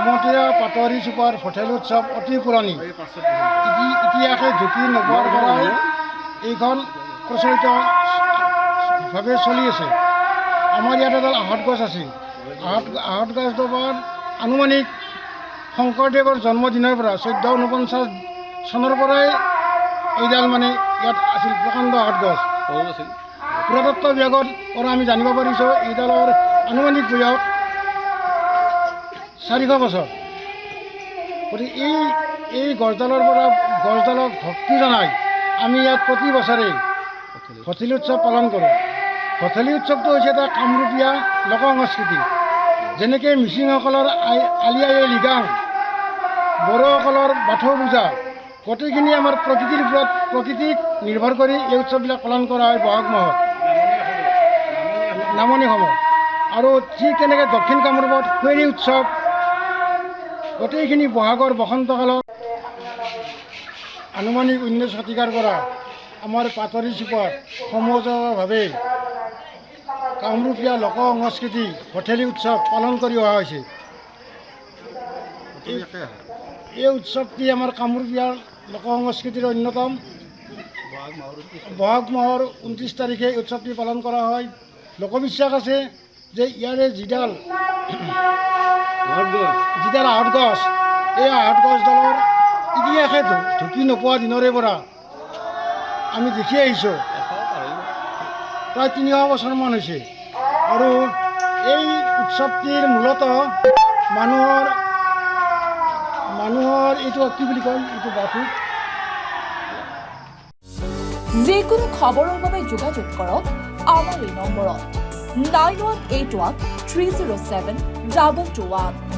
আমতীয়া পাটৰি super Bhatheli উৎসৱ অতি পুৰণি। ইতিহাসে ঢুকি নোপোৱাৰ পৰাই এইখন প্ৰচলিতভাৱে চলি আছে। আমাৰ ইয়াত এডাল আহঁত গছ আছিল। আহঁত গছডোবাৰ আনুমানিক শংকৰদেৱৰ জন্মদিনৰ পৰা 1449 চনৰ পৰাই এইডাল মানে ইয়াত আছিল প্ৰকাণ্ড আহঁত গছ। পুৰাতত্ব বিভাগৰ পৰা আমি জানিব পাৰিছোঁ এইডালৰ আনুমানিক বয়স 400 বছৰ। গতিকে এই গছডালক ভক্তি জনাই আমি ইয়াত প্ৰতি বছৰে ভঠেলি উৎসৱ পালন কৰোঁ। ভঠেলি উৎসৱটো হৈছে এটা কামৰূপীয়া লোক সংস্কৃতি। যেনেকৈ মিচিংসকলৰ আলি আই লৃগাং, বড়োসকলৰ বাথৌ পূজা, গোটেইখিনি আমাৰ প্ৰকৃতিক নিৰ্ভৰ কৰি এই উৎসৱবিলাক পালন কৰা হয় বহাগ মাহত নামনি সময়ত। আৰু ঠিক তেনেকৈ দক্ষিণ কামৰূপত খৈৰী উৎসৱ, গোটেইখিনি বহাগৰ বসন্তকালত আনুমানিক 19 শতিকাৰ পৰা আমাৰ পাটৰি চুপাত সমজুৱাভাৱে কামৰূপীয়া লোক সংস্কৃতি ভঠেলি উৎসৱ পালন কৰি অহা হৈছে। এই উৎসৱটি আমাৰ কামৰূপীয়া লোক সংস্কৃতিৰ অন্যতম। বহাগ মাহৰ 29 তাৰিখে এই উৎসৱটি পালন কৰা হয়। লোকবিশ্বাস আছে যে ইয়াৰে যিডাল আহঁত গছ, এই আহঁত গছডালৰ ইতিহাসে ঢুকি নোপোৱা দিনৰে পৰা আমি দেখি আহিছোঁ। প্ৰায় 300 বছৰমান হৈছে। আৰু এই উৎসৱটিৰ মূলতঃ মানুহৰ এইটো কি বুলি কয়, এইটো বাথৌ। যিকোনো খবৰৰ বাবে যোগাযোগ কৰক আমাৰ এই নম্বৰত 9181 307 2221।